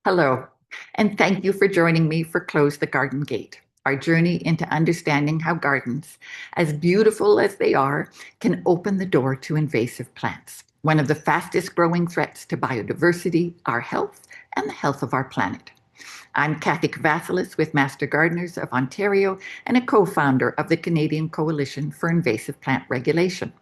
Hello, and thank you for joining me for Close the Garden Gate, our journey into understanding how gardens, as beautiful as they are, can open the door to invasive plants, one of the fastest growing threats to biodiversity, our health, and the health of our planet. I'm Cathy Kavassalis with Master Gardeners of Ontario and a co-founder of the Canadian Coalition for Invasive Plant Regulation.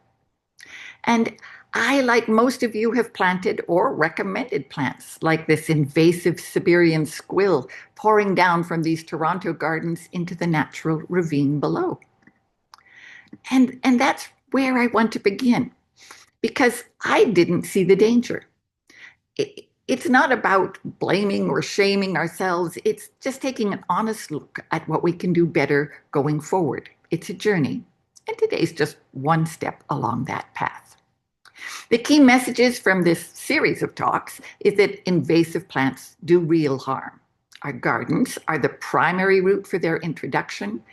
And I, like most of you, have planted or recommended plants like this invasive Siberian squill pouring down from these Toronto gardens into the natural ravine below. And that's where I want to begin, because I didn't see the danger. It's not about blaming or shaming ourselves. It's just taking an honest look at what we can do better going forward. It's a journey, and today's just one step along that path. The key messages from this series of talks is that invasive plants do real harm. Our gardens are the primary route for their introduction,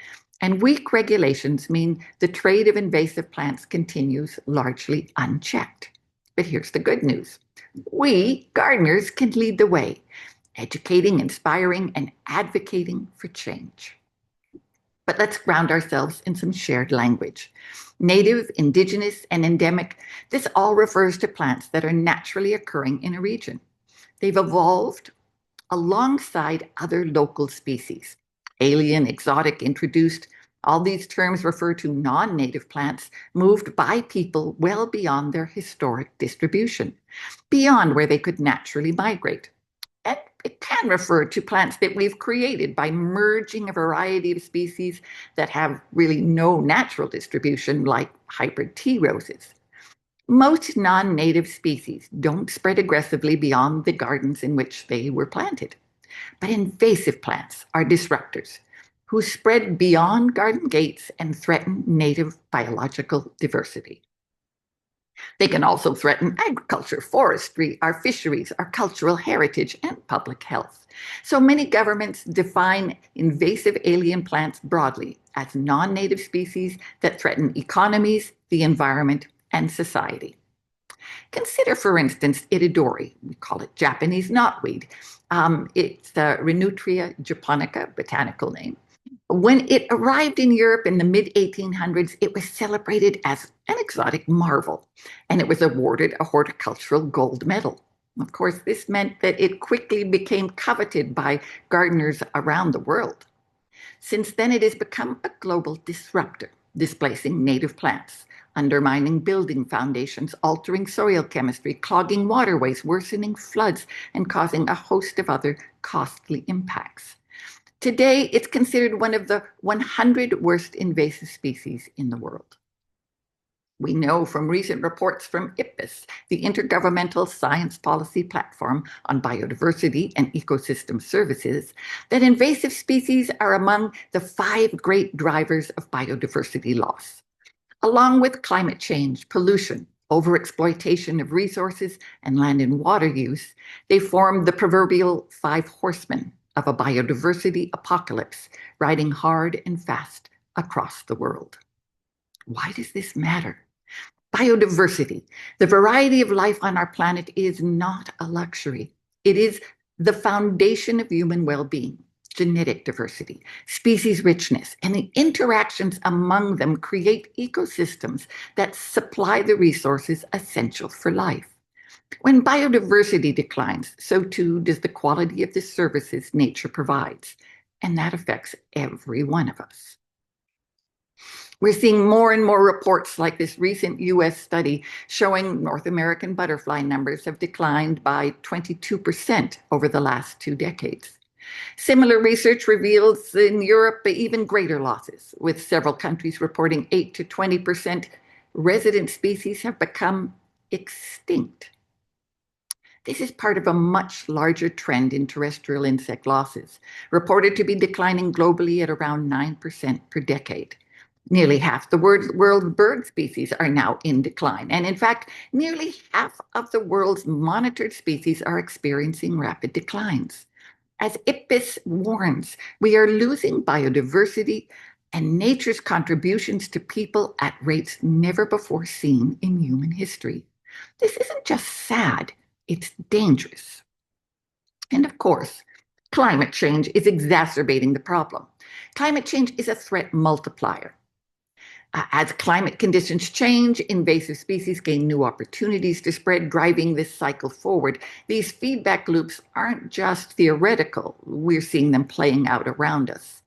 and weak regulations mean the trade of invasive plants continues largely unchecked. But here's the good news. We, gardeners, can lead the way, educating, inspiring, and advocating for change. But let's ground ourselves in some shared language. Native, indigenous, and endemic, this all refers to plants that are naturally occurring in a region. They've evolved alongside other local species. Alien, exotic, introduced, all these terms refer to non-native plants moved by people well beyond their historic distribution, beyond where they could naturally migrate. And it can refer to plants that we've created by merging a variety of species that have really no natural distribution, like hybrid tea roses. Most non-native species don't spread aggressively beyond the gardens in which they were planted. But invasive plants are disruptors who spread beyond garden gates and threaten native biological diversity. They can also threaten agriculture, forestry, our fisheries, our cultural heritage, and public health. So many governments define invasive alien plants broadly as non-native species that threaten economies, the environment, and society. Consider, for instance, Itadori. We call it Japanese knotweed. It's Renutria japonica, botanical name. When it arrived in Europe in the mid-1800s, it was celebrated as an exotic marvel, and it was awarded a horticultural gold medal. Of course, this meant that it quickly became coveted by gardeners around the world. Since then, it has become a global disruptor, displacing native plants, undermining building foundations, altering soil chemistry, clogging waterways, worsening floods, and causing a host of other costly impacts. Today, it's considered one of the 100 worst invasive species in the world. We know from recent reports from IPBES, the Intergovernmental Science Policy Platform on Biodiversity and Ecosystem Services, that invasive species are among the 5 great drivers of biodiversity loss. Along with climate change, pollution, overexploitation of resources, and land and water use, they form the proverbial 5 horsemen of a biodiversity apocalypse, riding hard and fast across the world. Why does this matter? Biodiversity, the variety of life on our planet, is not a luxury. It is the foundation of human well-being. Genetic diversity, species richness, and the interactions among them create ecosystems that supply the resources essential for life. When biodiversity declines, so too does the quality of the services nature provides, and that affects every one of us. We're seeing more and more reports like this recent US study showing North American butterfly numbers have declined by 22% over the last 2 decades. Similar research reveals in Europe even greater losses, with several countries reporting 8 to 20% resident species have become extinct. This is part of a much larger trend in terrestrial insect losses, reported to be declining globally at around 9% per decade. Nearly half the world's bird species are now in decline, and in fact, nearly half of the world's monitored species are experiencing rapid declines. As IPBES warns, we are losing biodiversity and nature's contributions to people at rates never before seen in human history. This isn't just sad, it's dangerous. And of course, climate change is exacerbating the problem. Climate change is a threat multiplier. As climate conditions change, invasive species gain new opportunities to spread, driving this cycle forward. These feedback loops aren't just theoretical, we're seeing them playing out around us.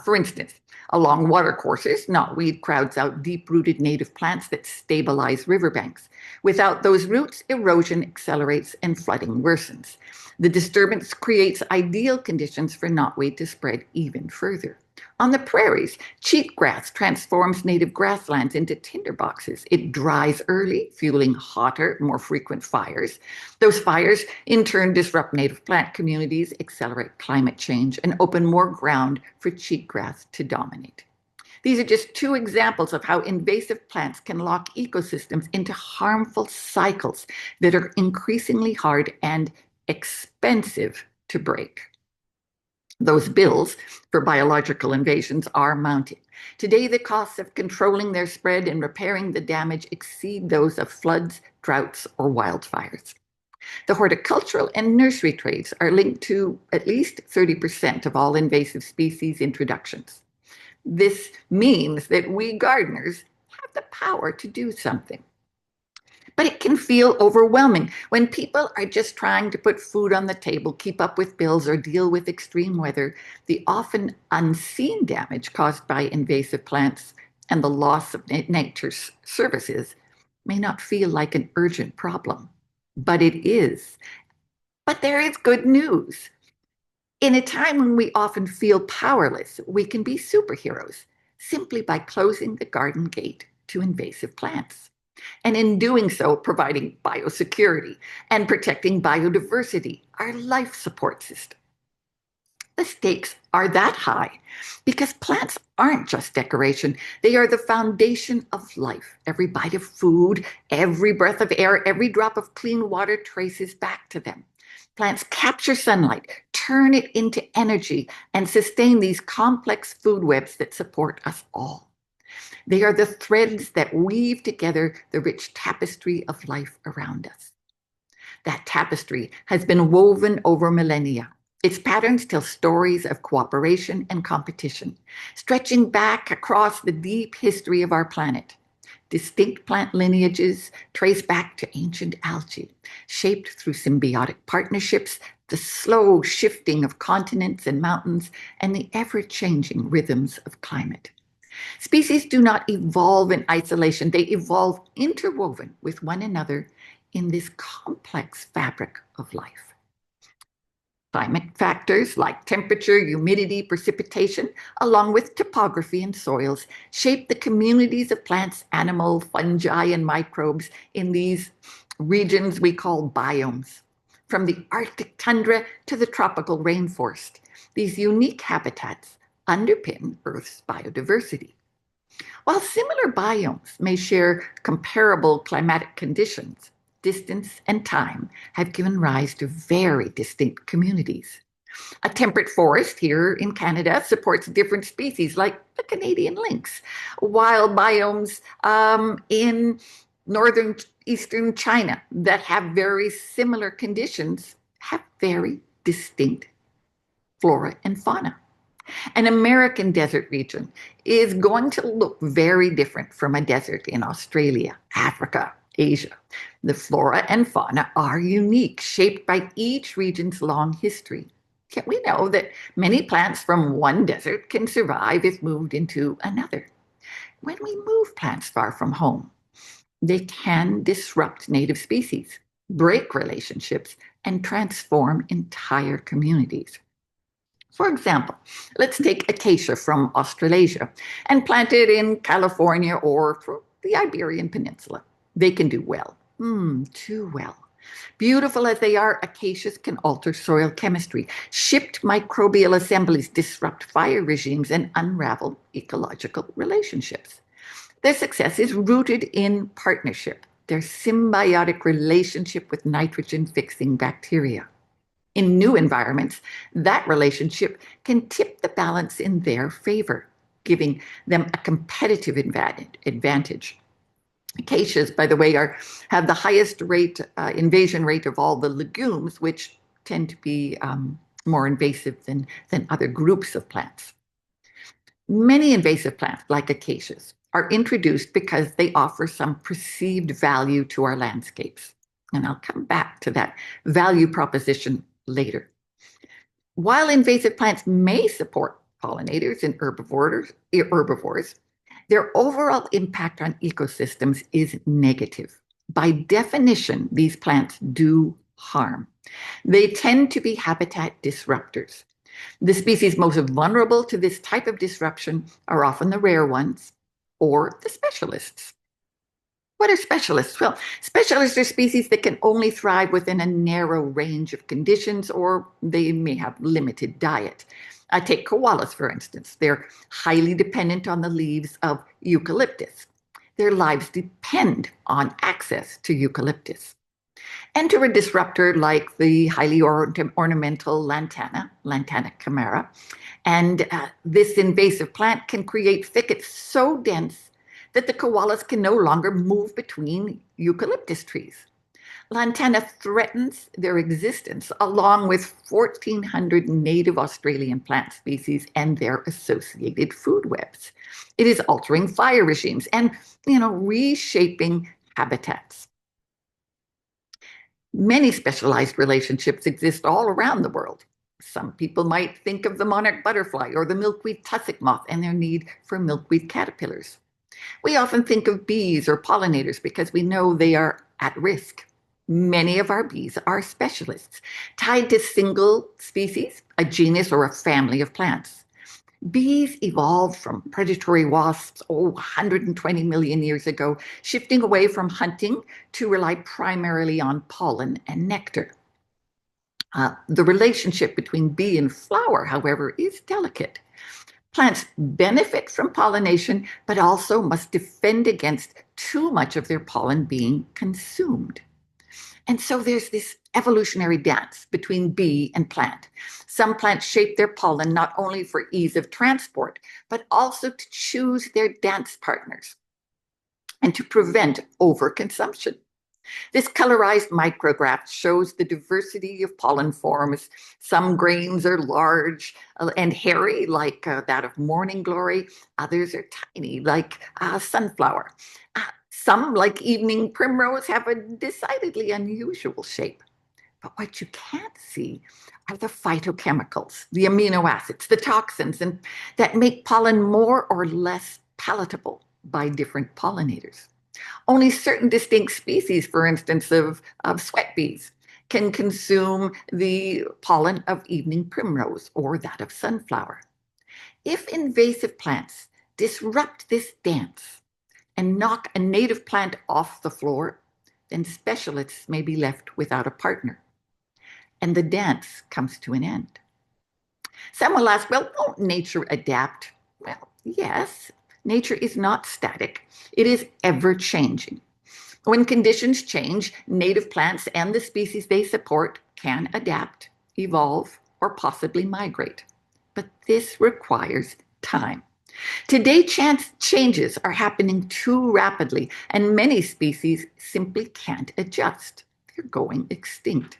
For instance, along watercourses, knotweed crowds out deep-rooted native plants that stabilize riverbanks. Without those roots, erosion accelerates and flooding worsens. The disturbance creates ideal conditions for knotweed to spread even further. On the prairies, cheatgrass transforms native grasslands into tinderboxes. It dries early, fueling hotter, more frequent fires. Those fires, in turn, disrupt native plant communities, accelerate climate change, and open more ground for cheatgrass to dominate. These are just two examples of how invasive plants can lock ecosystems into harmful cycles that are increasingly hard and expensive to break. Those bills for biological invasions are mounting. Today, the costs of controlling their spread and repairing the damage exceed those of floods, droughts, or wildfires. The horticultural and nursery trades are linked to at least 30% of all invasive species introductions. This means that we gardeners have the power to do something. But it can feel overwhelming when people are just trying to put food on the table, keep up with bills, or deal with extreme weather. The often unseen damage caused by invasive plants and the loss of nature's services may not feel like an urgent problem, but it is. But there is good news. In a time when we often feel powerless, we can be superheroes simply by closing the garden gate to invasive plants. And in doing so, providing biosecurity and protecting biodiversity, our life support system. The stakes are that high because plants aren't just decoration. They are the foundation of life. Every bite of food, every breath of air, every drop of clean water traces back to them. Plants capture sunlight, turn it into energy, and sustain these complex food webs that support us all. They are the threads that weave together the rich tapestry of life around us. That tapestry has been woven over millennia. Its patterns tell stories of cooperation and competition, stretching back across the deep history of our planet. Distinct plant lineages trace back to ancient algae, shaped through symbiotic partnerships, the slow shifting of continents and mountains, and the ever-changing rhythms of climate. Species do not evolve in isolation. They evolve interwoven with one another in this complex fabric of life. Climate factors like temperature, humidity, precipitation, along with topography and soils, shape the communities of plants, animals, fungi, and microbes in these regions we call biomes. From the Arctic tundra to the tropical rainforest, these unique habitats underpin Earth's biodiversity. While similar biomes may share comparable climatic conditions, distance and time have given rise to very distinct communities. A temperate forest here in Canada supports different species like the Canadian lynx, while biomes in northern eastern China that have very similar conditions have very distinct flora and fauna. An American desert region is going to look very different from a desert in Australia, Africa, Asia. The flora and fauna are unique, shaped by each region's long history. Yet we know that many plants from one desert can survive if moved into another. When we move plants far from home, they can disrupt native species, break relationships, and transform entire communities. For example, let's take acacia from Australasia and plant it in California or the Iberian Peninsula. They can do well, too well. Beautiful as they are, acacias can alter soil chemistry, shift microbial assemblies, disrupt fire regimes, and unravel ecological relationships. Their success is rooted in partnership, their symbiotic relationship with nitrogen-fixing bacteria. In new environments, that relationship can tip the balance in their favor, giving them a competitive advantage. Acacias, by the way, have the highest invasion rate of all the legumes, which tend to be more invasive than other groups of plants. Many invasive plants, like acacias, are introduced because they offer some perceived value to our landscapes. And I'll come back to that value proposition later. While invasive plants may support pollinators and herbivores, their overall impact on ecosystems is negative. By definition, these plants do harm. They tend to be habitat disruptors. The species most vulnerable to this type of disruption are often the rare ones or the specialists. What are specialists? Well, specialists are species that can only thrive within a narrow range of conditions, or they may have limited diet. Take koalas, for instance. They're highly dependent on the leaves of eucalyptus. Their lives depend on access to eucalyptus. Enter a disruptor like the highly ornamental lantana camara, and this invasive plant can create thickets so dense that the koalas can no longer move between eucalyptus trees. Lantana threatens their existence along with 1,400 native Australian plant species and their associated food webs. It is altering fire regimes and, reshaping habitats. Many specialized relationships exist all around the world. Some people might think of the monarch butterfly or the milkweed tussock moth and their need for milkweed caterpillars. We often think of bees or pollinators because we know they are at risk. Many of our bees are specialists, tied to single species, a genus, or a family of plants. Bees evolved from predatory wasps 120 million years ago, shifting away from hunting to rely primarily on pollen and nectar. The relationship between bee and flower, however, is delicate. Plants benefit from pollination, but also must defend against too much of their pollen being consumed. And so there's this evolutionary dance between bee and plant. Some plants shape their pollen not only for ease of transport, but also to choose their dance partners and to prevent overconsumption. This colorized micrograph shows the diversity of pollen forms. Some grains are large and hairy, like that of morning glory. Others are tiny, like sunflower. Some, like evening primrose, have a decidedly unusual shape. But what you can't see are the phytochemicals, the amino acids, the toxins, and that make pollen more or less palatable by different pollinators. Only certain distinct species, for instance, of sweat bees, can consume the pollen of evening primrose or that of sunflower. If invasive plants disrupt this dance and knock a native plant off the floor, then specialists may be left without a partner. And the dance comes to an end. Some will ask, well, won't nature adapt? Well, yes, nature is not static. It is ever-changing. When conditions change, native plants and the species they support can adapt, evolve, or possibly migrate. But this requires time. Today, changes are happening too rapidly, and many species simply can't adjust. They're going extinct.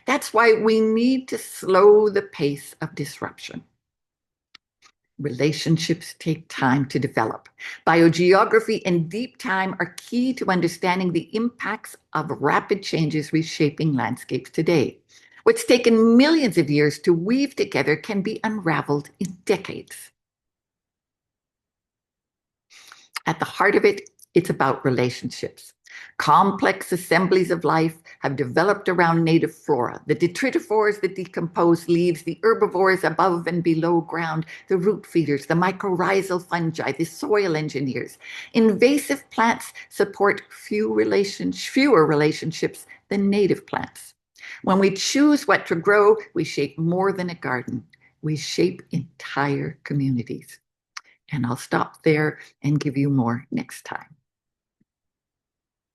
That's why we need to slow the pace of disruption. Relationships take time to develop. Biogeography and deep time are key to understanding the impacts of rapid changes reshaping landscapes today. What's taken millions of years to weave together can be unraveled in decades. At the heart of it, it's about relationships. Complex assemblies of life have developed around native flora, the detritivores that decompose leaves, the herbivores above and below ground, the root feeders, the mycorrhizal fungi, the soil engineers. Invasive plants support fewer relationships than native plants. When we choose what to grow, we shape more than a garden. We shape entire communities. And I'll stop there and give you more next time.